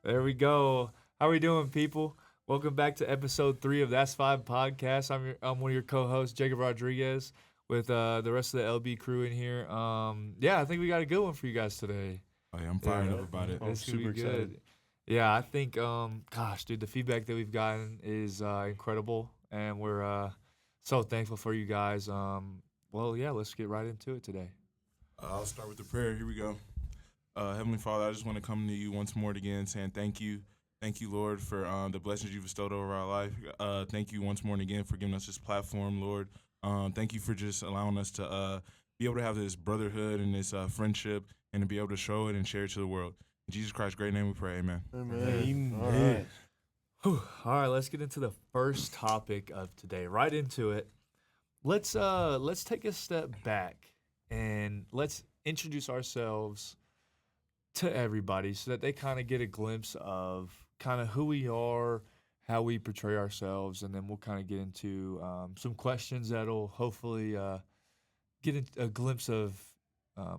There we go. How we doing, people? Welcome back to episode 3 of That's Five podcast. I'm one of your co-hosts, Jacob Rodriguez, with the rest of the LB crew in here. I think we got a good one for you guys today. Oh yeah, I'm fired up about it. I'm super excited. Yeah, I think, gosh, dude, the feedback that we've gotten is incredible, and we're so thankful for you guys. Let's get right into it today. I'll start with the prayer. Here we go. Heavenly Father, I just want to come to you once more again saying thank you. Thank you, Lord, for the blessings you've bestowed over our life. Thank you once more and again for giving us this platform, Lord. Thank you for just allowing us to be able to have this brotherhood and this friendship and to be able to show it and share it to the world. In Jesus Christ's great name we pray, amen. Amen. All right. All right, let's get into the first topic of today. Right into it. Let's take a step back and let's introduce ourselves to everybody so that they kind of get a glimpse of kind of who we are, how we portray ourselves, and then we'll kind of get into some questions that'll hopefully get a glimpse of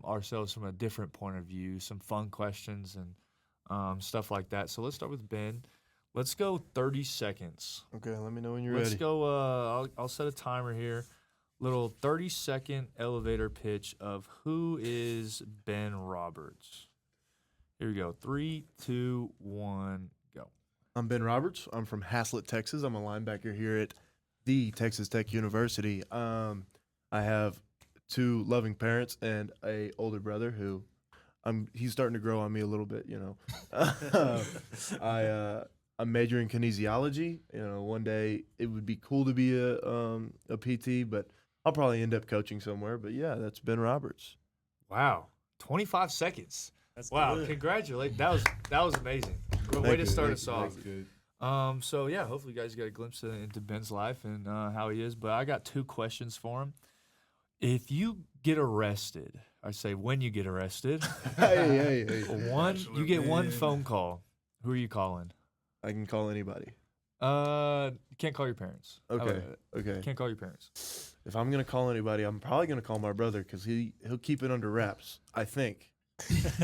ourselves from a different point of view, some fun questions and stuff like that. So let's start with Ben. Let's go 30 seconds. Okay, let me know when you're Let's ready. go. I'll set a timer here. Little 30-second elevator pitch of who is Ben Roberts. Here we go. 3, 2, 1, go. I'm Ben Roberts. I'm from Haslett, Texas. I'm a linebacker here at the Texas Tech University. I have 2 loving parents and a older brother who he's starting to grow on me a little bit, you know. I'm majoring in kinesiology. You know, one day it would be cool to be a PT, but I'll probably end up coaching somewhere. But yeah, that's Ben Roberts. Wow. 25 seconds. That's Wow. good. Congratulations. That was amazing. Good way to start us off. Good. Hopefully you guys get a glimpse into Ben's life and how he is. But I got 2 questions for him. If you get arrested, I say when you get arrested, Hey. you get one phone call. Who are you calling? I can call anybody. You can't call your parents. Okay. Okay. Can't call your parents. If I'm gonna call anybody, I'm probably gonna call my brother because he'll keep it under wraps. I think.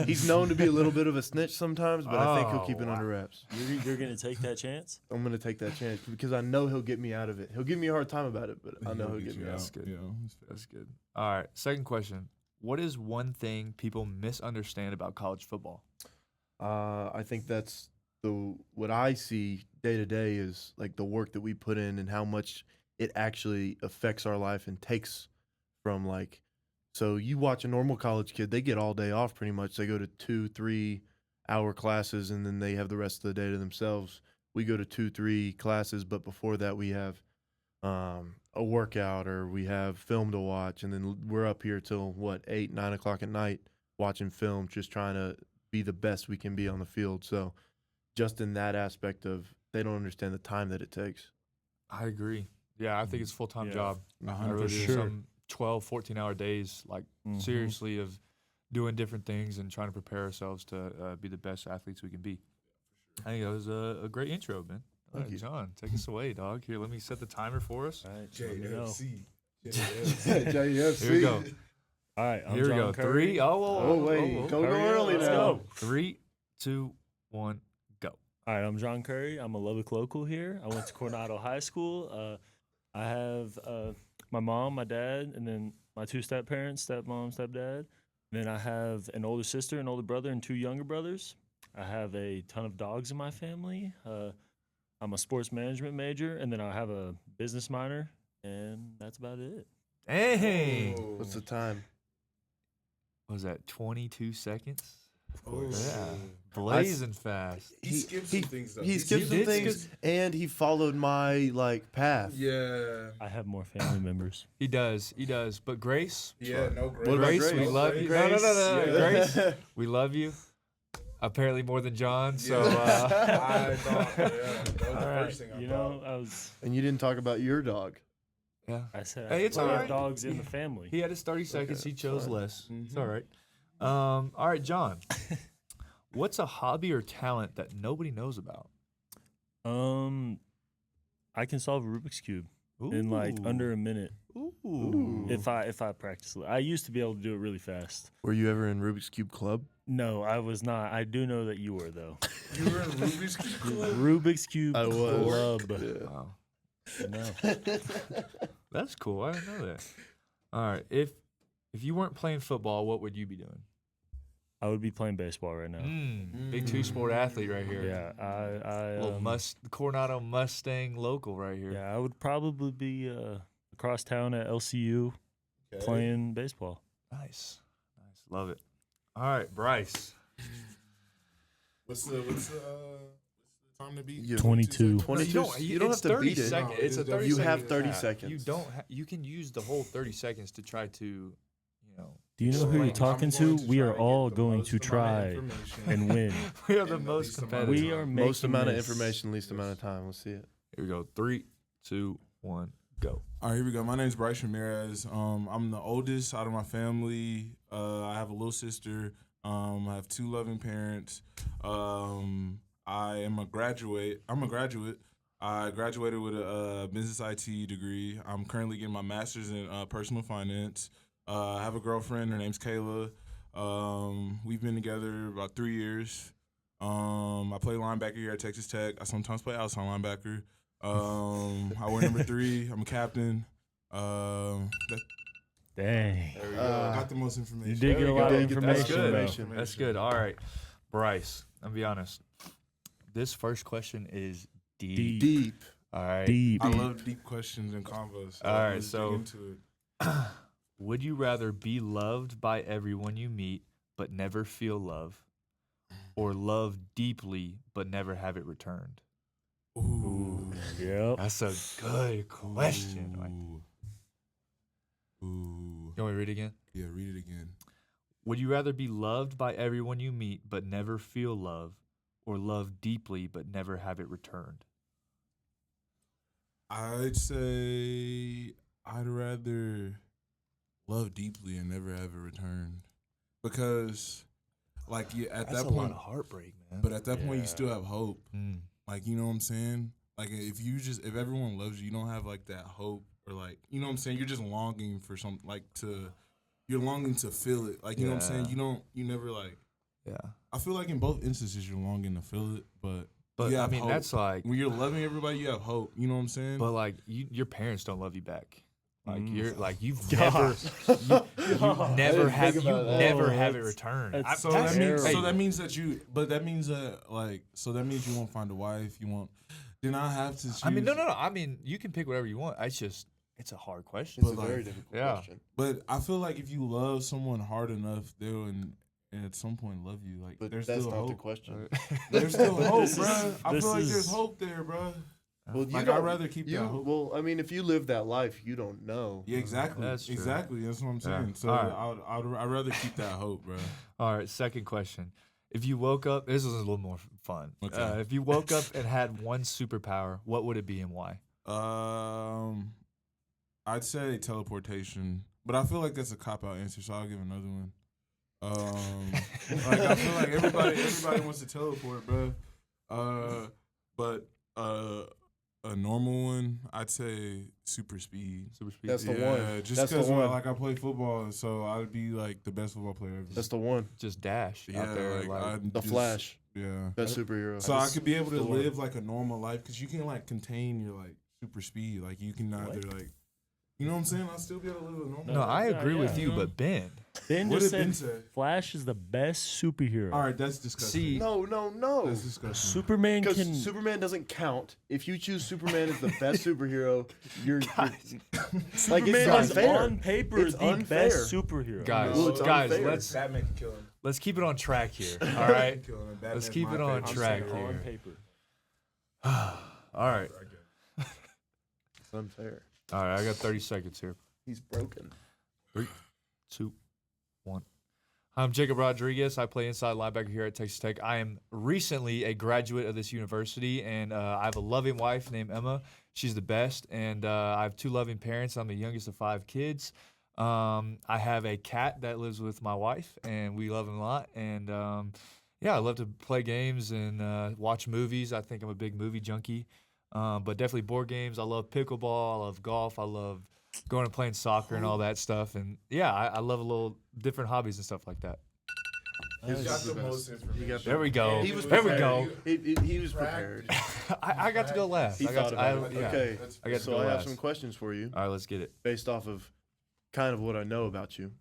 He's known to be a little bit of a snitch sometimes, but I think he'll keep it under wraps. You're going to take that chance? I'm going to take that chance because I know he'll get me out of it. He'll give me a hard time about it, but I know he'll get me out. That's good. You know, That's good. All right. Second question. What is one thing people misunderstand about college football? I think that's what I see day to day is like the work that we put in and how much it actually affects our life and takes from like. So you watch a normal college kid, they get all day off pretty much. They go to 2-3 hour classes and then they have the rest of the day to themselves. We go to 2-3 classes, but before that we have a workout or we have film to watch. And then we're up here till 8, 9 o'clock at night watching film, just trying to be the best we can be on the field. So just in that aspect of they don't understand the time that it takes. I agree. Yeah, I think it's a full-time job. 100%. Some 12, 14-hour days, like seriously, of doing different things and trying to prepare ourselves to be the best athletes we can be. I think that was a great intro, man. All right, you. John, take us away, dog. Here, let me set the timer for us. All right, let me know. JFC. Here we go. All right, I'm Here we John go. Curry. 3. Don't go Hurry up, early let's now. go. 3, 2, 1, go. All right, I'm John Curry. I'm a Lubbock local here. I went to Coronado High School. I have my mom, my dad, and then my 2 step-parents, stepmom, stepdad. Then I have an older sister, an older brother, and 2 younger brothers. I have a ton of dogs in my family. I'm a sports management major, and then I have a business minor, and that's about it. Hey! What's the time? What was that, 22 seconds? Oh, Yeah. Blazing fast. He skipped some things, though. He skipped some did things, skip- and he followed my path. Yeah. I have more family members. He does. But Grace, Yeah, no great. What about Grace, we Grace? love you. Grace, No. yeah. Grace, we love you. Apparently more than John. So I thought, yeah, that was the All right, first thing I you thought. know, And you didn't talk about your dog. yeah, I said Hey, it's we all have right. dogs in the family. he had his 30 seconds. He chose fine. less. It's all right. All right, John. What's a hobby or talent that nobody knows about? I can solve a Rubik's Cube in like Ooh. under a minute. Ooh. If I practice, I used to be able to do it really fast. Were you ever in Rubik's Cube Club? No, I was not. I do know that you were though. You were in Rubik's Cube Club? Rubik's Cube I was. Club. Yeah. Wow. No. That's cool. I didn't know that. All right. If you weren't playing football, what would you be doing? I would be playing baseball right now. Big two-sport athlete right here. Yeah, Little Coronado Mustang local right here. yeah, I would probably be across town at LCU playing baseball. Nice. Love it. All right, Bryce. What's the time to beat? Yeah. 22. 22. You don't have it's to 30 beat it. seconds. It's a 30 You second have 30 cap. seconds. You don't. You can use the whole 30 seconds to try to, Do you know who you're talking to? We are all going to try and win. We are the And most least amount of competitive. We are making Most amount of this. information, least amount of time. Let's see it. Here we go. 3, 2, 1, go. All right, here we go. My name's Bryce Ramirez. I'm the oldest out of my family. I have a little sister. I have 2 loving parents. I am a graduate. I graduated with a business IT degree. I'm currently getting my master's in personal finance. I have a girlfriend. Her name's Kayla. We've been together about 3 years. I play linebacker here at Texas Tech. I sometimes play outside linebacker. I wear number 3. I'm a captain. Dang. There we go. Got the most information. You did get a lot of information, That's though. good. That's good. All right, Bryce. I'll be honest. This first question is deep. Deep. All right. Deep. I love deep questions and convos. All right, let's dig so- into it. Would you rather be loved by everyone you meet but never feel love, or love deeply but never have it returned? Ooh. Yep. That's a good question. Like, Ooh. you want me to read it again? Yeah, read it again. Would you rather be loved by everyone you meet but never feel love, or love deeply but never have it returned? I'd say I'd rather love deeply and never have it returned, because, like, at That's that a lot point, of heartbreak, man. but at that point, you Yeah. still have hope. Mm. Like, you know what I'm saying? Like, if everyone loves you, you don't have like that hope, or like, you know what I'm saying? You're just longing for something, like you're longing to feel it. Like, you know what I'm saying? Yeah. You never like. Yeah. I feel like in both instances, you're longing to feel it, but But you I have mean, hope. that's like, When you're loving everybody, you have hope. You know what I'm saying? but like, your parents don't love you back. Like you've God. never have you about that. never Oh, have it that's- returned. that's So That's- that means hey, so that means you won't find a wife. You won't. Then I have to choose. I mean, no. I mean, you can pick whatever you want. It's a hard question. It's a But, like, very difficult yeah. question. But I feel like if you love someone hard enough, they'll and at some point love you. Like But there's that's still not the hope. question. There's still hope, This bro. is- I this feel like is- there's hope there, bro. Well, you Like, don't, I'd rather keep that hope. Well, I mean, if you live that life, you don't know. Yeah, exactly. That's true. Exactly. That's what I'm Yeah. saying. So All I'd rather keep that hope, bro. All right, second question. If you woke up, this is a little more fun. Okay. If you woke up and had one superpower, what would it be and why? I'd say teleportation, but I feel like that's a cop out answer, so I'll give another one. Like, I feel like everybody wants to teleport, bro. But a normal one, I'd say super speed. Super speed. That's the Yeah, one. just That's the because one. like I play football, so I'd be like the best football player ever. That's the one. Just dash yeah, out there. like, Like, I'd The just- Flash. Yeah. Best superhero. So I could be able to the one. live like a normal life, because you can like contain your like super speed. Like you can either like, you know what I'm saying? I'll still be able to live a normal. no, life. I Yeah, agree with yeah. you, but Ben. Ben What just did Ben said say? Flash is the best superhero. All right, that's disgusting. See, No. That's disgusting. Superman Because can. Superman doesn't count. If you choose Superman as the best superhero, you're like Superman it's is unfair. on paper It's the unfair. best superhero. guys, Well, it's guys, unfair. let's kill him. let's keep it on track here. All right. Kill him. Let's Batman's keep my it on favorite track superhero. here. On paper. All right. It's unfair. All right. I got 30 seconds here. He's broken. 3, 2, 1. I'm Jacob Rodriguez. I play inside linebacker here at Texas Tech. I am recently a graduate of this university, and I have a loving wife named Emma. She's the best, and I have 2 loving parents. I'm the youngest of 5 kids. I have a cat that lives with my wife, and we love him a lot. And yeah, I love to play games and watch movies. I think I'm a big movie junkie, but definitely board games. I love pickleball. I love golf. I love going and playing soccer and all that stuff. And yeah, I love a little different hobbies and stuff like that. He's got Nice. the most information. There we go. He was There we prepared. go. He was prepared. I got to go last. He I got thought to, about it. yeah. Okay, I got to so go I have last. some questions for you All right, let's get it. based off of kind of what I know about you,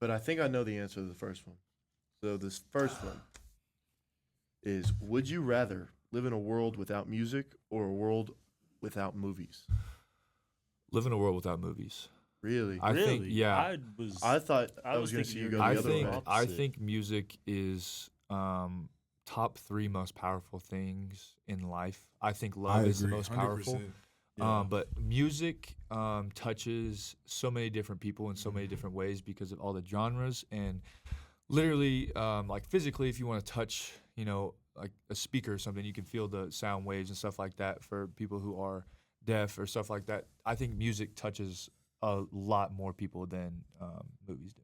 but I think I know the answer to the first one. So this first one is: would you rather live in a world without music or a world without movies? Live in a world without movies. Really? I think, Really? yeah. I thought I was was going to thinking see you you go were I the other think way. I think music is top 3 most powerful things in life. I think love is the most powerful. 100%. But music touches so many different people in so many different ways because of all the genres and literally like physically, if you want to touch, like a speaker or something, you can feel the sound waves and stuff like that. For people who are deaf or stuff like that, I think music touches a lot more people than movies do.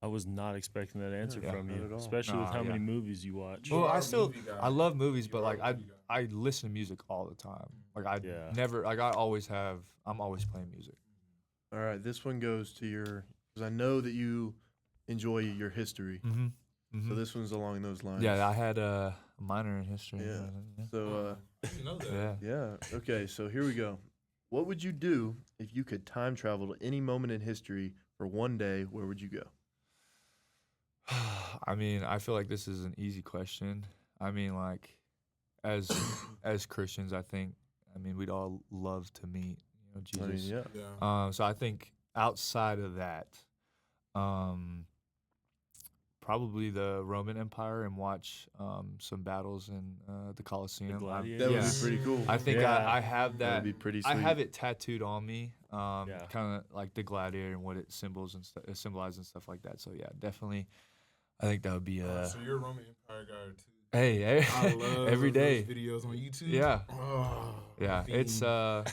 I was not expecting that answer Yeah, from not you, at all. especially with Nah, how yeah. many movies you watch. Well, are a movie guy. I love movies, but You like are a movie guy. I listen to music all the time. Like I Yeah. never like I always have. I'm always playing music. All right, this one goes to your, because I know that you enjoy your history. Mm-hmm. So this one's along those lines. Yeah, I had a minor in history. Yeah. So You know that. Yeah. yeah, okay. So here we go. What would you do if you could time travel to any moment in history for one day? Where would you go? I mean, I feel like this is an easy question. I mean, like, as Christians, I mean, we'd all love to meet, I mean, Jesus. yeah. Yeah. So I think outside of that, probably the Roman Empire and watch some battles in the Colosseum. Gladiators? That would Yeah. be pretty cool. I think Yeah. I have That that. would be pretty I sweet. have it tattooed on me, Yeah. kind of like the gladiator and what it symbolizes and stuff like that. So yeah, definitely, I think that would be So you're a Roman Empire guy too. hey, I love every day. those videos on YouTube. Yeah. Oh, Yeah, it's fiend.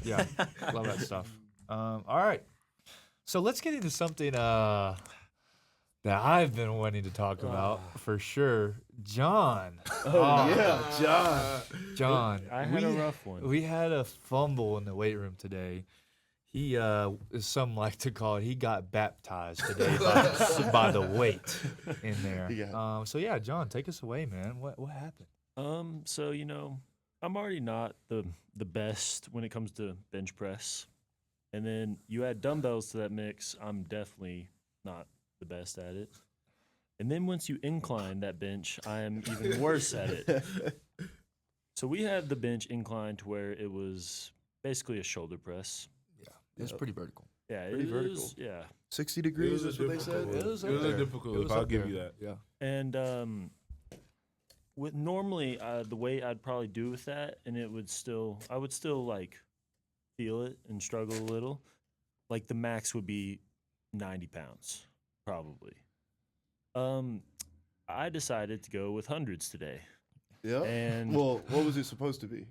yeah, love that stuff. All right, so let's get into something that I've been wanting to talk about for sure. John. Oh, yeah, John. John. I had a rough one. We had a fumble in the weight room today. He, as some like to call it, he got baptized today by the weight in there. Yeah. So yeah, John, take us away, man. What happened? So I'm already not the best when it comes to bench press, and then you add dumbbells to that mix. I'm definitely not the best at it. And then once you incline that bench, I am even worse at it. So we had the bench inclined to where it was basically a shoulder press. Yeah, it's Yep. pretty vertical. Yeah, Pretty it vertical. was, yeah. 60 It degrees was a is what they said. difficult- It was it up was a there. difficult It lift. was I'll up give there. you that. Yeah. And with normally the weight I'd probably do with that, and I would still like feel it and struggle a little. Like the max would be 90 pounds, probably. I decided to go with hundreds today, Yeah. and Well, what was it supposed to be?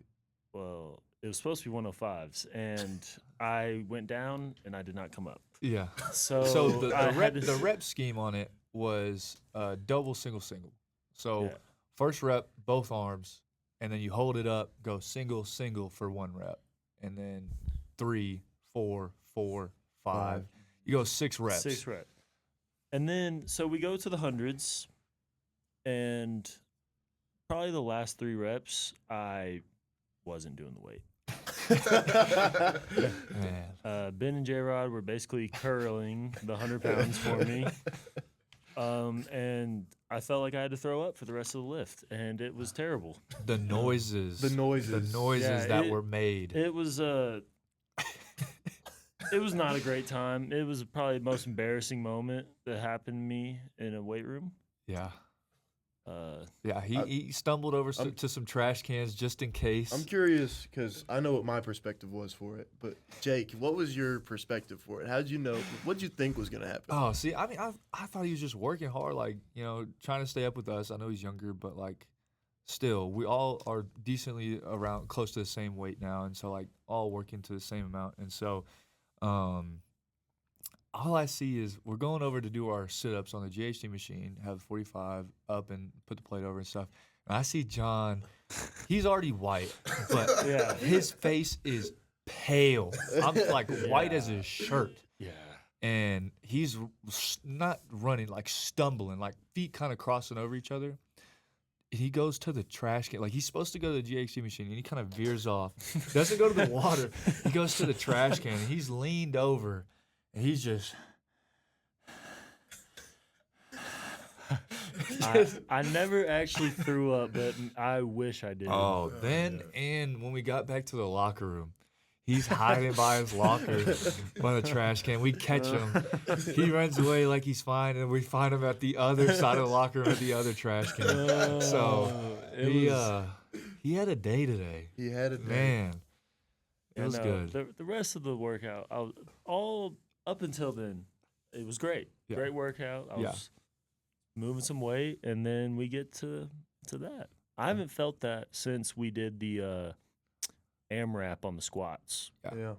well, it was supposed to be 105s, and I went down and I did not come up. Yeah. So, So I the had to the rep scheme on it was double, single, single. So Yeah. first rep, both arms, and then you hold it up, go single, single for 1 rep, and then 3, 4, 4, 5. You go 6 reps. 6 rep. And then, so we go to the hundreds, and probably the last 3 reps, I wasn't doing the weight. Man. Ben and J-Rod were basically curling the 100 pounds for me. And I felt like I had to throw up for the rest of the lift, and it was terrible. The noises. The noises. Yeah, that it- were made. It was it was not a great time. It was probably the most embarrassing moment that happened to me in a weight room. Yeah. Uh, Yeah, he stumbled over to some trash cans just in case. I'm curious because I know what my perspective was for it. But Jake, what was your perspective for it? How did you know? What did you think was going to happen? Oh, see, I mean, I thought he was just working hard, like, trying to stay up with us. I know he's younger, but, like, still, we all are decently around close to the same weight now, and so, like, all working to the same amount. And so, all I see is we're going over to do our sit-ups on the GHD machine, have 45 up and put the plate over and stuff. And I see John, he's already white, but Yeah. his face is pale. I'm like white as his shirt. Yeah. And he's not running, like stumbling, like feet kind of crossing over each other. He goes to the trash can. Like he's supposed to go to the GHC machine, and he kind of veers off. Doesn't go to the water. He goes to the trash can, and he's leaned over, and he's just. I never actually threw up, but I wish I did. Oh, then and when we got back to the locker room, he's hiding by his locker by the trash can. We catch him. He runs away like he's fine, and we find him at the other side of the locker room at the other trash can. So he had a day today. He had it, Man, it was good. The rest of the workout, all up until then, it was great. Yeah. Great workout. I was moving some weight, and then we get to that. I haven't felt that since we did the AMRAP on the squats. Yeah.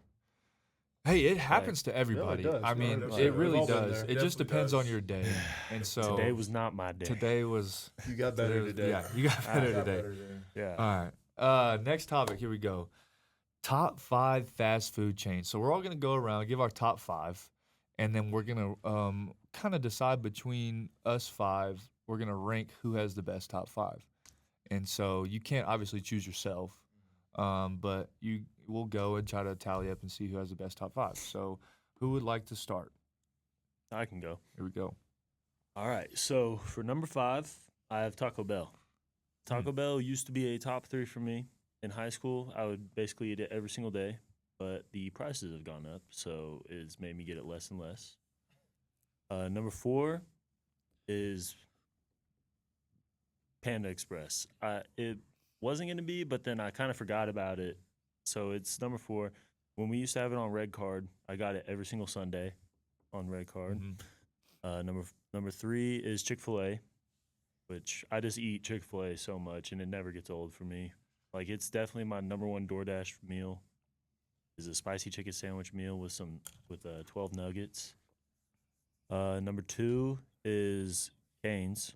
Hey, it happens to everybody. does. I mean, No, it really we've all been does. there. It just Definitely depends on does. your day. And so Today was not my day. today was You got better today. Yeah, you got better today. Yeah. All right. Next topic. Here we go. Top 5 fast food chains. So we're all gonna go around, give our top 5, and then we're gonna kind of decide between us 5. We're gonna rank who has the best top 5. And so you can't obviously choose yourself, but you will go and try to tally up and see who has the best top 5. So who would like to start? I can go. Here we go. All right. So for number 5, I have Taco Bell. Taco Bell used to be a top 3 for me. In high school, I would basically eat it every single day, but the prices have gone up, so it's made me get it less and less. Number 4 is Panda Express. It wasn't going to be, but then I kind of forgot about it, so it's number 4. When we used to have it on Red Card, I got it every single Sunday on Red Card. Number 3 is Chick-fil-A, which I just eat Chick-fil-A so much, and it never gets old for me. Like, it's definitely my number 1 DoorDash meal is a spicy chicken sandwich meal with 12 nuggets. Number 2 is Cane's.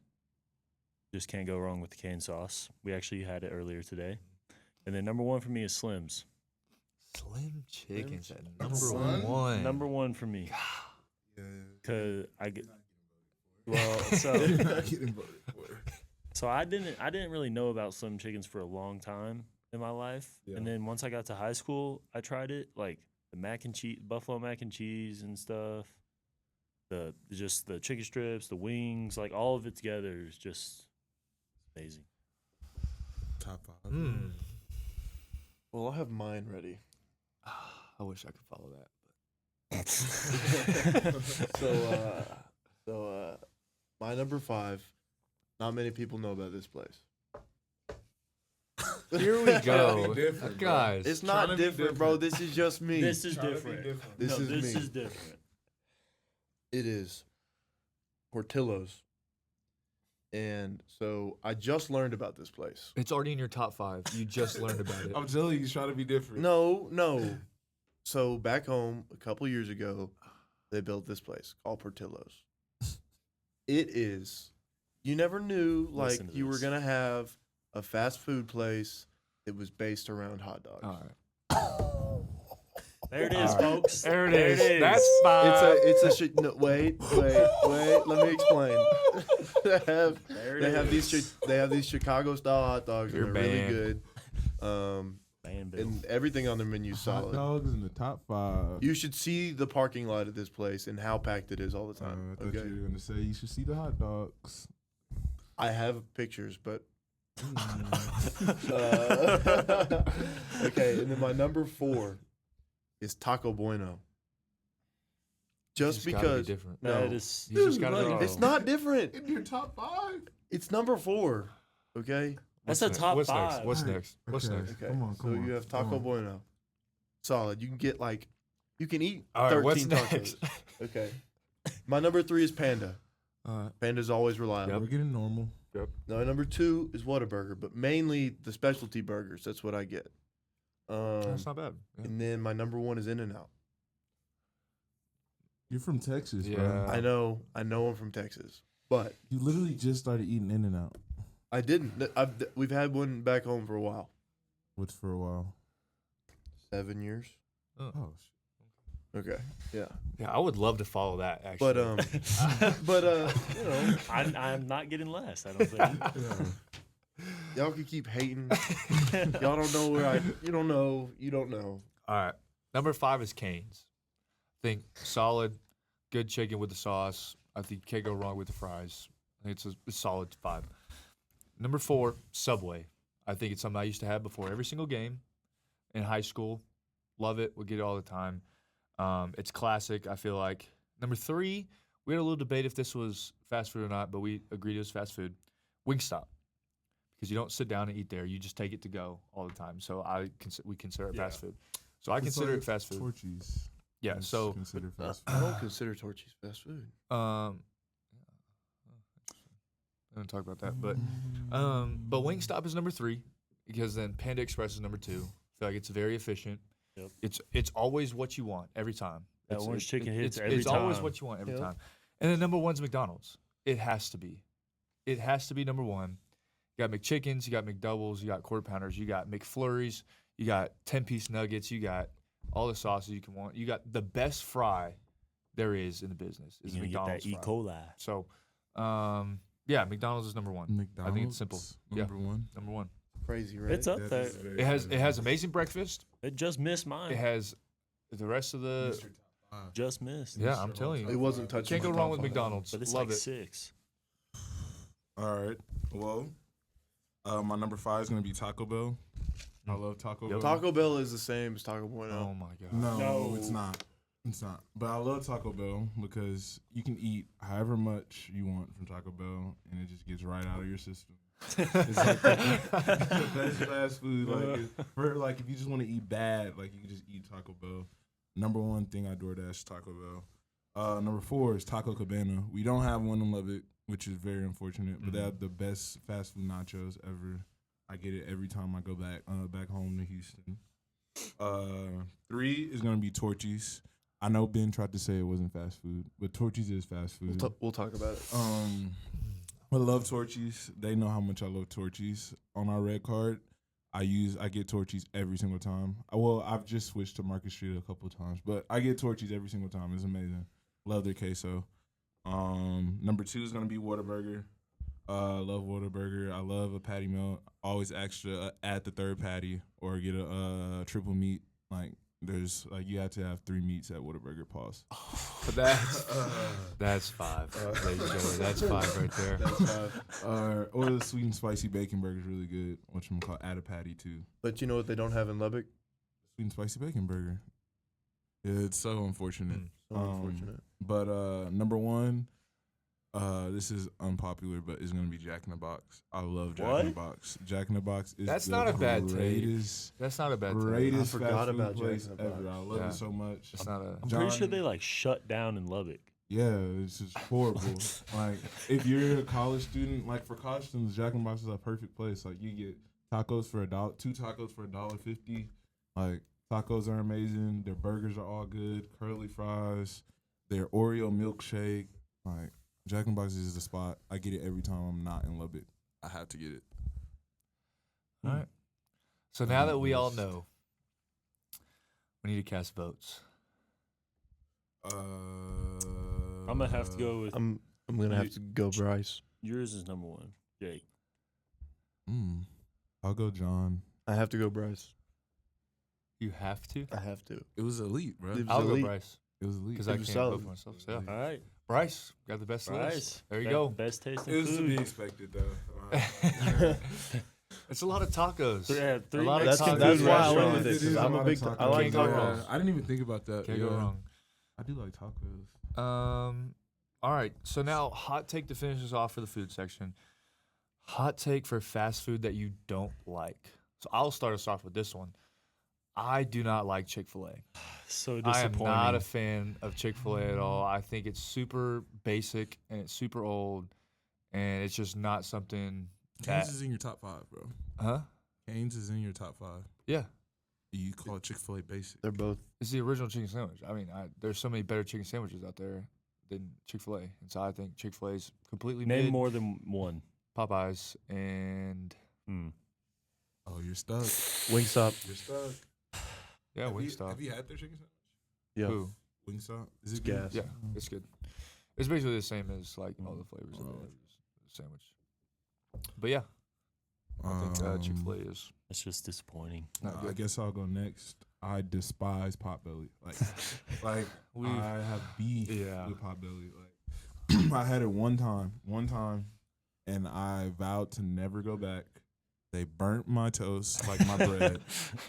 Just can't go wrong with the cane sauce. We actually had it earlier today. And then number 1 for me is Slim's. Slim Chickens at number Son? 1. Number 1 for me. Yeah. Cause I get so Getting voted for. So I didn't really know about Slim Chickens for a long time in my life. Yeah. And then once I got to high school, I tried it, like the mac and cheese, buffalo mac and cheese and stuff. The chicken strips, the wings, like all of it together is just amazing. Top 5. Well, I'll have mine ready. I wish I could follow that. So my number 5. Not many people know about this place. Here we go. Be different, bro. Guys. It's Trying not to be different, bro. different. This is just me. This is Trying to be different. different. This No, is this me. is different. It is Portillo's. And so I just learned about this place. It's already in your top 5. You just learned about it. I'm telling you, he's trying to be different. No. So back home a couple years ago, they built this place called Portillo's. It is. You never knew like Listen to you were this. gonna have a fast food place that was based around hot dogs. All right. There it is, All right. folks. There it is. It That's is. 5. No, wait. Let me explain. they have these Chicago style hot dogs. You're And they're really banned. good. Man, Bill. And everything on their menu is Hot solid. dogs in the top 5. You should see the parking lot of this place and how packed it is all the I time. thought Okay, you were gonna say you should see the hot dogs. I have pictures, but Mm. okay. And then my number 4 is Taco Bueno. Just It's gotta be because different. no, That is. You just gotta Dude, be it's not different. In your top 5. It's number 4. Okay. That's What's a next? top What's 5. Next? What's Alright. next? What's Okay. next? Okay. Come on, so come on, you have come Taco on. Bueno. Solid. You can get you can eat All right, 13 what's tacos. next? Okay. My number 3 is Panda. All right. Panda's always reliable. We're getting normal. No, number 2 is Whataburger, but mainly the specialty burgers. That's what I get. That's not bad. Yeah. And then my number 1 is In-N-Out. You're from Texas, Yeah. bro. I know I'm from Texas, but You literally just started eating In-N-Out. I didn't. We've had one back home for a while. Which for a while. 7 years. Oh, Okay. Yeah. Yeah, I would love to follow that actually. But you know, I'm not getting last. I don't think. y'all can keep hating. Y'all don't know where you don't know. You don't know. All right. Number 5 is Cane's. I think solid, good chicken with the sauce. I think you can't go wrong with the fries. I think it's a solid 5. Number 4, Subway. I think it's something I used to have before every single game in high school. Love it. We get it all the time. It's classic, I feel like. Number 3, we had a little debate if this was fast food or not, but we agreed it was fast food. Wingstop. Because you don't sit down and eat there. You just take it to go all the time. So we consider it fast food. So I consider it fast food. Torchies. Yeah, is so considered fast food. I don't consider Torchy's fast food. I don't talk about that, but Wingstop is number 3 because then Panda Express is number 2. I feel like it's very efficient. Yep. It's always what you want every time. That orange chicken hits it's, every it's always time. what you want every Yep. time. And then number 1's McDonald's. It has to be. It has to be number 1. You got McChickens, you got McDoubles, you got quarter pounders, you got McFlurries, you got 10-piece nuggets, you got all the sauces you can want. You got the best fry there is in the business is You're gonna McDonald's get that fry. E. coli. So, yeah, McDonald's is number 1. McDonald's. I think it's simple. Number one. Number 1. Crazy, right? It's up That there. is very It has amazing breakfast. It just missed mine. It has the rest of the. Mr. Top Five. Just missed. Yeah, I'm telling It you, wasn't touching. can't go my wrong top with five. McDonald's. But it's Love like it. 6. All right. Well, my number 5 is gonna be Taco Bell. I love Taco Bell. Taco Bell is the same as Taco Bueno. Oh my god. No, No. it's not. It's not. But I love Taco Bell because you can eat however much you want from Taco Bell, and it just gets right out of your system. It's like the best fast food. Like if you just want to eat bad, like you can just eat Taco Bell. Number 1 thing I DoorDash is Taco Bell. Number 4 is Taco Cabana. We don't have one in Lubbock, which is very unfortunate. But they have the best fast food nachos ever. I get it every time I go back home to Houston. 3 is gonna be Torchy's. I know Ben tried to say it wasn't fast food, but Torchy's is fast food. We'll talk about it. I love Torchy's. They know how much I love Torchy's. On our red card, I get Torchy's every single time. I've just switched to Market Street a couple of times, but I get Torchy's every single time. It's amazing. Love their queso. Number 2 is gonna be Whataburger. Love Whataburger. I love a patty melt. Always extra. Add the 3rd patty or get a triple meat. Like there's you have to have 3 meats at Whataburger. Pause. But that's 5. Ladies and gentlemen, that's 5 right there. That's five. Or the sweet and spicy bacon burger is really good. Whatchamacallit, add a patty too. But you know what they don't have in Lubbock? Sweet and spicy bacon burger. Yeah, it's so unfortunate. So unfortunate. But number 1, this is unpopular, but it's gonna be Jack in the Box. I love Jack in the Box. Jack in the Box is That's the not a bad take. greatest, That's not a bad take. greatest I forgot fast food about Jack place in the ever. Box. I love Yeah. it so much. It's not a. I'm pretty sure John- they like shut down in Lubbock. Yeah, it's just horrible. Like if you're a college student, like for college students, Jack in the Box is a perfect place. Like you get tacos for $1, 2 tacos for $1.50. Like tacos are amazing. Their burgers are all good. Curly fries. Their Oreo milkshake. Like Jack in the Box is the spot. I get it every time I'm not in Lubbock. I have to get it. All right. So now that we all Yes. know, we need to cast votes. I'm gonna have to go with I'm gonna have to go Bryce. yours is number 1, Jake. I'll go John. I have to go Bryce. You have to. I have to. It was elite, bro. It was I'll go elite. Bryce It was elite. because I It can't was vote solid. for myself. So yeah. All right, Bryce got the best Bryce. list. There you Be- go. Best tasting It was to food. be expected, though. It's a lot of tacos. Yeah, 3 a lot of That's- tacos. that's why I went It with it, is 'cause I'm a lot big of I like Can't go tacos. wrong. I didn't even think about that. Can't go wrong. I do like tacos. All right. So now, hot take to finish us off for the food section. Hot take for fast food that you don't like. So I'll start us off with this one. I do not like Chick-fil-A. So I am disappointing. not a fan of Chick-fil-A at all. I think it's super basic and it's super old, and it's just not something that. Cane's is in your top 5, bro. Huh? Cane's is in your top 5. Yeah. You call it Chick-fil-A basic. They're both. It's the original chicken sandwich. I mean, there's so many better chicken sandwiches out there than Chick-fil-A, and so I think Chick-fil-A is completely Name mid. more than one. Popeyes and Hmm. Oh, you're stuck. Wingstop. You're stuck. Yeah, Have Wingstop. Have you had their chicken sandwich? Yeah. Who? Wingstop? Is It's it good? gas. Yeah, it's good. It's basically the same as like all the flavors of the sandwich. But yeah, I think Chick-fil-A is It's just disappointing. not I good. guess I'll go next. I despise Potbelly. Like I have beef Yeah. with Potbelly. Like I had it one time, and I vowed to never go back. They burnt my toast, like my bread,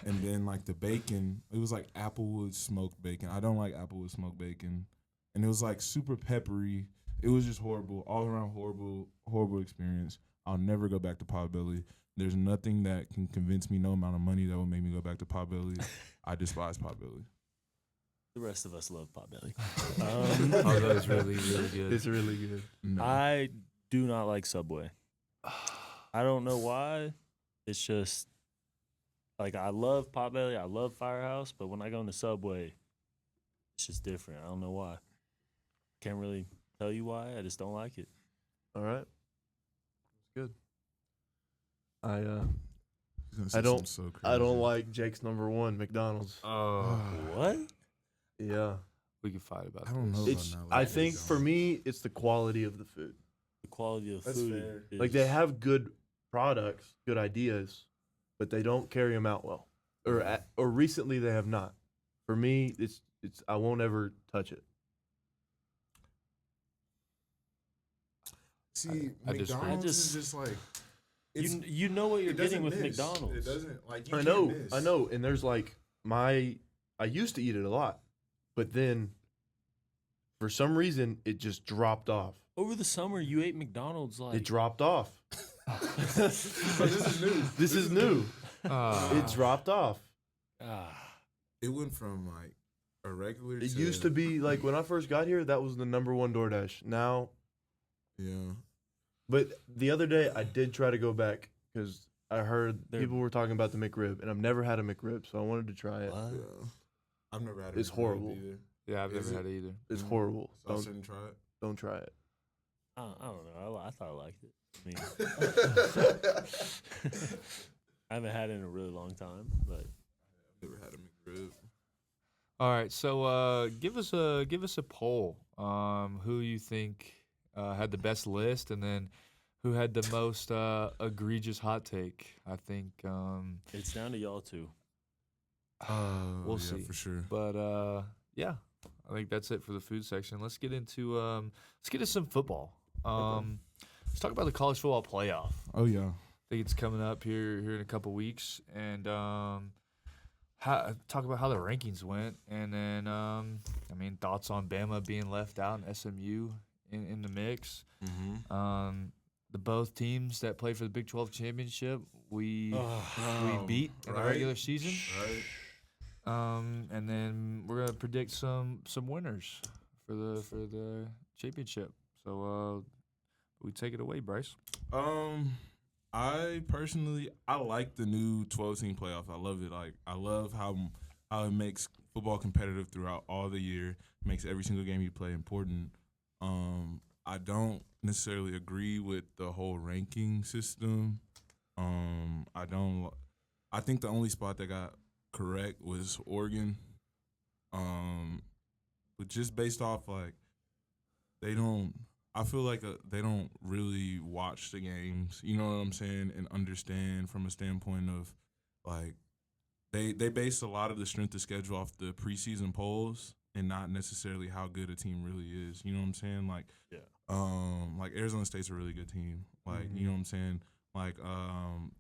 and then like the bacon. It was like applewood smoked bacon. I don't like applewood smoked bacon, and it was like super peppery. It was just horrible, all around horrible experience. I'll never go back to Potbelly. There's nothing that can convince me, no amount of money that will make me go back to Potbelly. I despise Potbelly. The rest of us love Potbelly. Potbelly is really, really good. It's really good. No. I do not like Subway. I don't know why. It's just like I love Potbelly, I love Firehouse, but when I go into Subway, it's just different. I don't know why. Can't really tell you why. I just don't like it. All right. It's good. I He's gonna say I don't- something so I don't crazy. like Jake's number one, McDonald's. Oh, What? Yeah. we could fight about I don't this. know. It's about I that. think for me it's the quality of the food. The quality of That's food. fair. Is, Like they have good products, good ideas, but they don't carry them out well. Or recently they have not. For me, it's I won't ever touch it. See, I disagree. McDonald's I just- is just like it's, you know what you're it getting doesn't with miss. McDonald's. It doesn't like you I can't know, miss. I know, and there's like I used to eat it a lot, but then for some reason it just dropped off. Over the summer, you ate McDonald's like It dropped off. So this is new. This is new. Ah. It dropped off. It went from like a regular. It used to be like when I first got here, that was the number one DoorDash. Now, Yeah. but the other day I did try to go back because I heard They're- people were talking about the McRib, and I've never had a McRib, so I wanted to try it. What? Yeah. I've never had it. It's horrible. Either. Yeah, I've Is never it? had it either. It's Mm. horrible. So I shouldn't try it. Don't try it. I don't know. I thought I liked it. I mean, I haven't had it in a really long time, but Never had a McRib. All right, so give us a poll. Who you think had the best list, and then who had the most egregious hot take? I think, it's down to y'all two. We'll yeah, see. for sure. but yeah, I think that's it for the food section. Let's get into some football. Let's talk about the college football playoff. Oh yeah. I think it's coming up here in a couple weeks, and talk about how the rankings went, and then I mean thoughts on Bama being left out and SMU in the mix. Mm-hmm. The both teams that played for the Big 12 championship, we beat in the right. regular season. Right. And then we're gonna predict some winners for the championship. So we take it away, Bryce. I personally like the new 12-team playoff. I love it. Like I love how it makes football competitive throughout all the year. Makes every single game you play important. I don't necessarily agree with the whole ranking system. I think the only spot that got correct was Oregon. But just based off like I feel like they don't really watch the games, you know what I'm saying, and understand from a standpoint of like they base a lot of the strength of schedule off the preseason polls and not necessarily how good a team really is. You know what I'm saying? Like like Arizona State's a really good team. Like you know what I'm saying? Like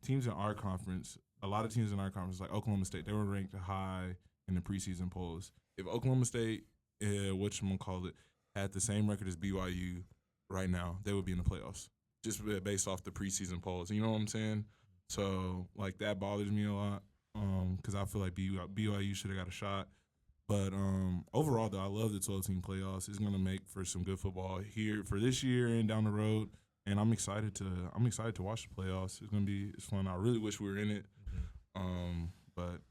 teams in our conference, a lot of teams in our conference, like Oklahoma State, they were ranked high in the preseason polls. If Oklahoma State, whatchamacallit, had the same record as BYU right now, they would be in the playoffs just based off the preseason polls. You know what I'm saying? So, like, that bothers me a lot because I feel like BYU should have got a shot. But overall, though, I love the 12-team playoffs. It's going to make for some good football here for this year and down the road. And I'm excited to watch the playoffs. It's fun. I really wish we were in it. But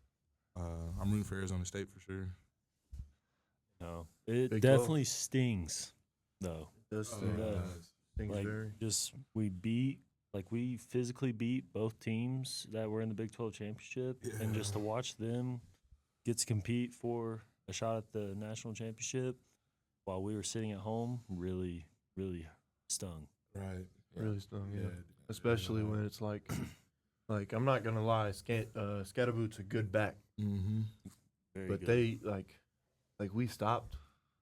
I'm rooting for Arizona State for sure. No, it Big definitely stings, though. Does sting. Things Like vary. just we physically beat both teams that were in the Big 12 championship, and just to watch them get to compete for a shot at the national championship while we were sitting at home really, really stung. Right. Really stung, yeah. Yeah. Especially when it's like I'm not gonna lie, Scatterboot's a good back, Mm-hmm. Very but good. they like we stopped.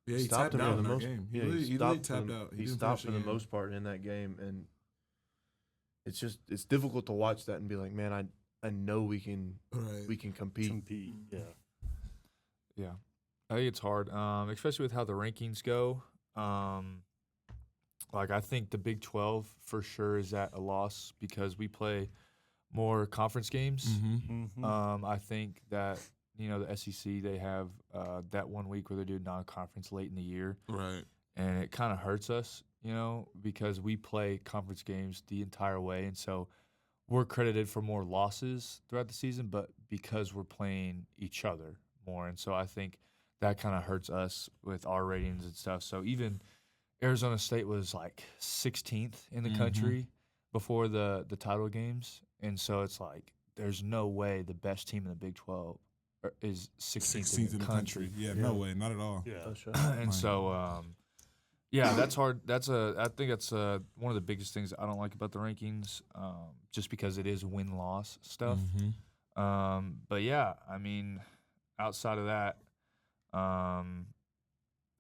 Yeah, he stopped tapped him out for in the that most. game. Yeah, He he literally stopped tapped for the, out. He didn't stopped finish for the game. most part in that game, and it's difficult to watch that and be like, man, I know we can Right. compete. compete. Yeah. Yeah, I think it's hard, especially with how the rankings go. Like I think the Big 12 for sure is at a loss because we play more conference games. Mm-hmm. Mm-hmm. I think that the SEC they have that 1 week where they do non-conference late in the year, Right. and it kind of hurts us, because we play conference games the entire way, and so we're credited for more losses throughout the season, but because we're playing each other more, and so I think that kind of hurts us with our ratings and stuff. So even Arizona State was like 16th in the Mhm. country before the title games, and so it's like there's no way the best team in the Big 12 is 16th in the country. Yeah, Yeah. no way, not at all. Yeah. That's right. And Right. so yeah, that's hard. I think that's one of the biggest things I don't like about the rankings, just because it is win-loss stuff. Mm-hmm. But yeah, I mean, outside of that,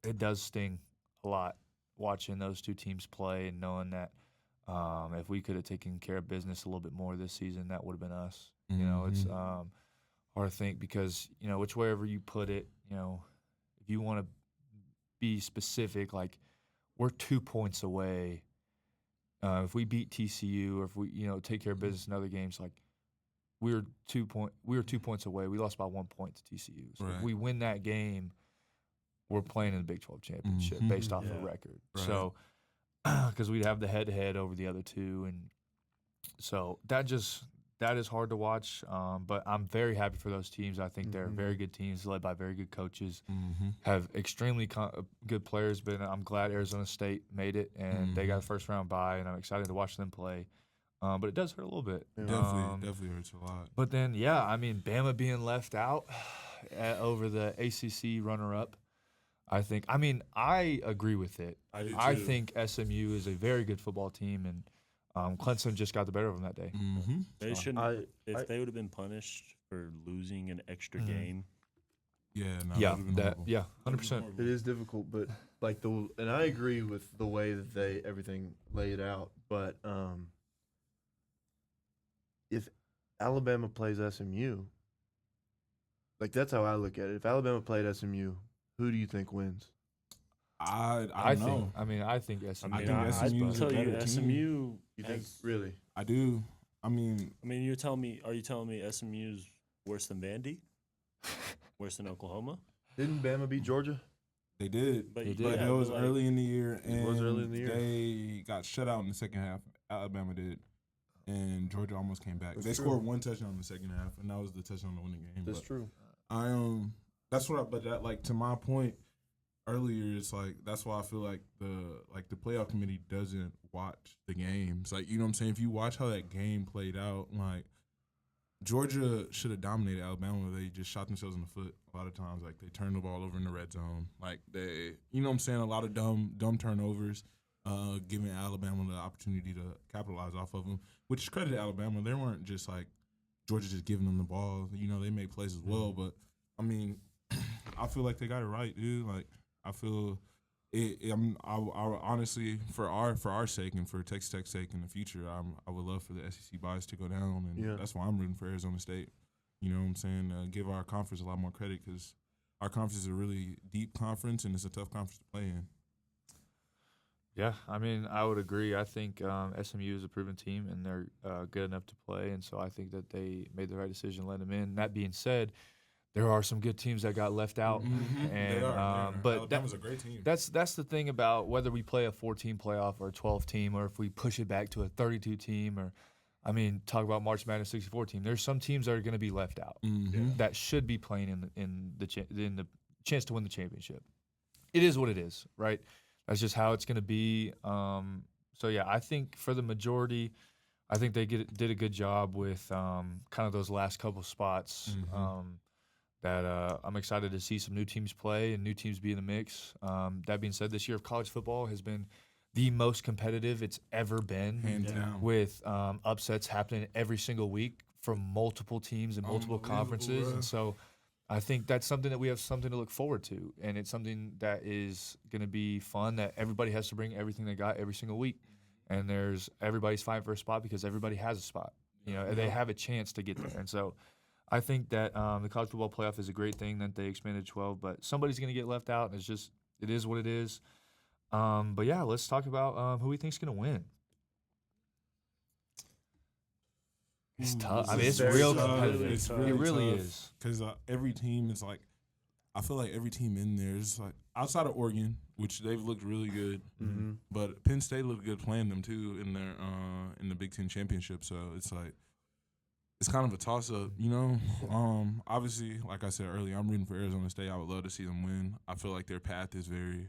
it does sting a lot watching those two teams play and knowing that if we could have taken care of business a little bit more this season, that would have been us. It's Mhm. hard to think because which wherever you put it, if you want to be specific, like we're 2 points away. If we beat TCU or if we take care of business in other games, like we were 2 points away. We lost by 1 point to TCU. So if Right. we win that game, we're playing in the Big 12 championship Mhm. based off Yeah. of record. Right. So because we'd have the head-to-head over the other two, and so that is hard to watch. But I'm very happy for those teams. I think they're Mhm. very good teams led by very good coaches. Mm-hmm. Have extremely good players, but I'm glad Arizona State made it and they got a first round bye, and I'm excited to watch them play. But it does hurt a little bit. Yeah. Definitely hurts a lot. But then, yeah, I mean, Bama being left out over the ACC runner-up, I agree with it. I do I too. think SMU is a very good football team, and Clemson just got the better of them that day. Mm-hmm. They So, shouldn't. If I- they would have been punished for losing an extra Mhm. game, Yeah, no, Yeah, that would've been horrible. 100%. It is difficult, but like and I agree with the way that they everything laid out. But if Alabama plays SMU, like that's how I look at it. If Alabama played SMU, who do you think wins? I I don't know. think SMU. I mean, think I, SMU I is a tell you, better team. SMU. You think has- really? I do. I mean, I mean, are you telling me SMU's worse than Vandy? Worse than Oklahoma? Didn't Bama beat Georgia? they did. But They did. But yeah, it was like, early in the year, It was early in and the year. they got shut out in the second half. Alabama did, and Georgia almost came back. That's They true. scored one touchdown in the second half, and that was the touchdown to win the game. That's But true. that's what. But that, like, to my point earlier, it's like that's why I feel like the playoff committee doesn't watch the games. Like, you know what I'm saying? If you watch how that game played out, like Georgia should have dominated Alabama. They just shot themselves in the foot a lot of times. Like, they turned the ball over in the red zone. Like, they, you know what I'm saying? A lot of dumb turnovers, giving Alabama the opportunity to capitalize off of them, which is credit to Alabama. They weren't just like Georgia just giving them the ball. You know, they made plays as well. But, I mean, I feel like they got it right, dude. Like, I feel I honestly, for our sake and for Texas Tech's sake in the future, I would love for the SEC bias to go down, and Yeah. that's why I'm rooting for Arizona State. You know what I'm saying? Give our conference a lot more credit because our conference is a really deep conference and it's a tough conference to play in. Yeah, I mean, I would agree. I think SMU is a proven team, and they're good enough to play, and so I think that they made the right decision letting them in. That being said, there are some good teams that got left out, They and are. but Alabama's a great team. that's the thing about whether we play a 14 playoff or a 12 team, or if we push it back to a 32 team, or I mean, talk about March Madness 64 team. There's some teams that are going to be left out that should be playing in the chance to win the championship. It is what it is, right? That's just how it's going to be. So yeah, I think for the majority, I think they did a good job with kind of those last couple spots. that I'm excited to see some new teams play and new teams be in the mix. That being said, this year of college football has been the most competitive it's ever been, Hands down. with upsets happening every single week from multiple teams and multiple Unbelievable, conferences. bruh. And so I think that's something that we have something to look forward to. And it's something that is going to be fun, that everybody has to bring everything they got every single week. And everybody's fighting for a spot because everybody has a spot. And they have a chance to get there. And so I think that the college football playoff is a great thing that they expanded to 12, but somebody's going to get left out, and it is what it is. But yeah, let's talk about who we think's going to win. It's tough. I mean, it's very real tough. competitive. It's It really tough. is. Because every team is like, I feel like every team in there is like, outside of Oregon, which they've looked really good, Mm-hmm. but Penn State looked good playing them too in their in the Big Ten championship. So it's like, it's kind of a toss up, Obviously, like I said earlier, I'm rooting for Arizona State. I would love to see them win. I feel like their path is very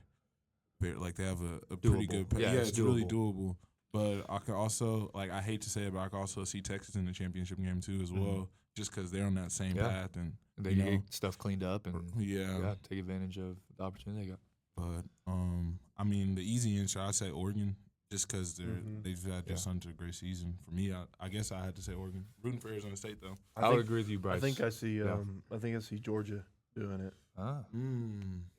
like they have a pretty Doable. good path. Yeah, Yeah, it's it's really doable. doable. But I can also, like, I hate to say it, but I can also see Texas in the championship game too as well, just because they're on that same Yeah. path. And They you can know, get stuff cleaned up and yeah. take advantage of the opportunity they got. But I mean, the easy answer, I'd say Oregon, just because Mhm. they've had just such a great season. For me, I guess I had to say Oregon. Rooting for Arizona State though. I would agree with you, Bryce. I think I see. Yeah. I think I see Georgia doing it.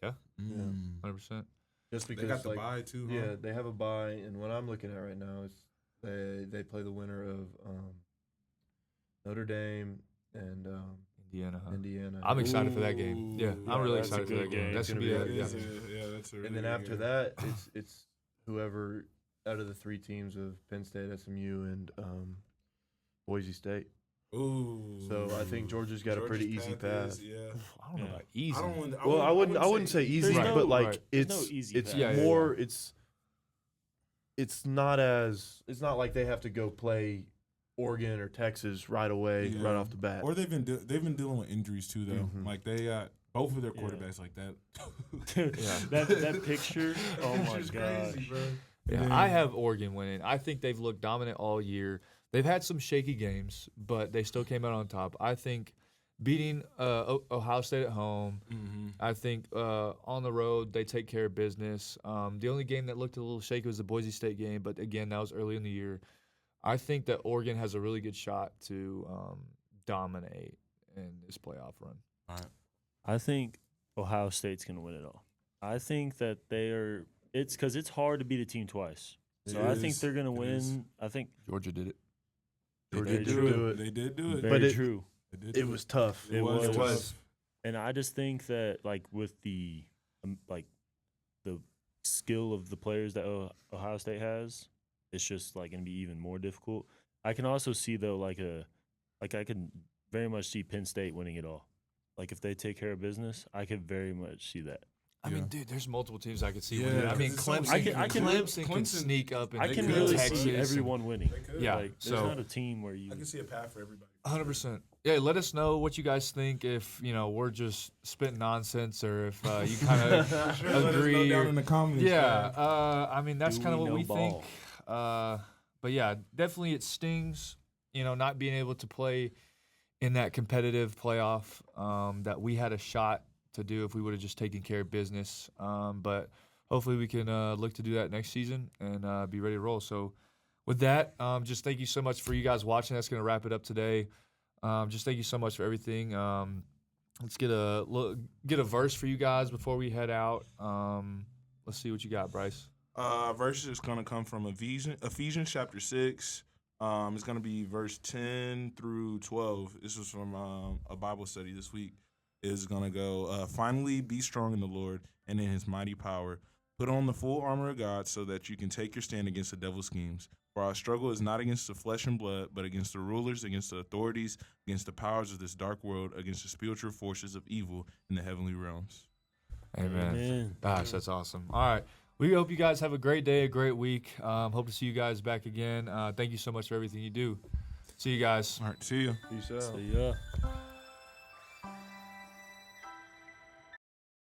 Yeah. 100%. Just They because got the like, bye too. Huh? yeah, they have a bye, and what I'm looking at right now is they play the winner of Notre Dame and Indiana. Huh? Indiana. I'm excited for that game. Yeah, Ooh. I'm really that's a excited for good that game. game. That should It's be gonna a be yeah. That's a really And then good after game. that, it's whoever out of the three teams of Penn State, SMU, and Boise State. Ooh. So I think Georgia's got a pretty easy path. Yeah. I don't know Yeah. about easy. I don't want. Well, I wouldn't say easy, Right. but like Right. There's it's no easy it's path. Yeah, yeah, more it's not like they have to go play Oregon or Texas right away, Yeah. right off the bat. Or they've been dealing with injuries too though. Mhm. Like they got both of their Yeah. quarterbacks like that. Yeah. that picture. Oh my Picture's gosh. crazy, bro. Yeah, Yeah. I have Oregon winning. I think they've looked dominant all year. They've had some shaky games, but they still came out on top. I think beating Ohio State at home, Mm-hmm. I think on the road they take care of business. The only game that looked a little shaky was the Boise State game, but again, that was early in the year. I think that Oregon has a really good shot to dominate in this playoff run. All right. I think Ohio State's going to win it all. I think that it's because it's hard to beat a team twice. So It I think is. they're going to It is. win. I think Georgia did it. Georgia They did did do it. They did do it. very But true. They did It do was tough. It was. tough. And I just think that like with the the skill of the players that Ohio State has, it's just like going to be even more difficult. I can also see though I can very much see Penn State winning it all. Like if they take care of business, I could very much see that. I Yeah. mean, dude, there's multiple teams I could see Yeah, winning. I 'cause mean, it's so Clemson. easy. Clemson can Clemson- sneak up and I can could. really Texas see and- everyone winning. They could. Yeah, Like, there's so not a team where you. I can see a path for everybody. 100%. Yeah, let us know what you guys think. If we're just spitting nonsense, or if you kind of Sure, let us know agree. down Or, in the comments. yeah, man. I mean that's Do kind of we what know we think. ball? But yeah, definitely it stings. Not being able to play in that competitive playoff that we had a shot to do if we would have just taken care of business. But hopefully we can look to do that next season and be ready to roll. So with that, just thank you so much for you guys watching. That's going to wrap it up today. Just thank you so much for everything. Let's get a verse for you guys before we head out. Let's see what you got, Bryce. Verse is going to come from Ephesians chapter 6. It's going to be verse 10 through 12. This was from a Bible study this week. It's going to go, finally be strong in the Lord and in his mighty power. Put on the full armor of God so that you can take your stand against the devil's schemes. For our struggle is not against the flesh and blood, but against the rulers, against the authorities, against the powers of this dark world, against the spiritual forces of evil in the heavenly realms. Amen. Amen. Gosh, that's awesome. All right. We hope you guys have a great day, a great week. Hope to see you guys back again. Thank you so much for everything you do. See you guys. All right, see you. Peace out. So yeah.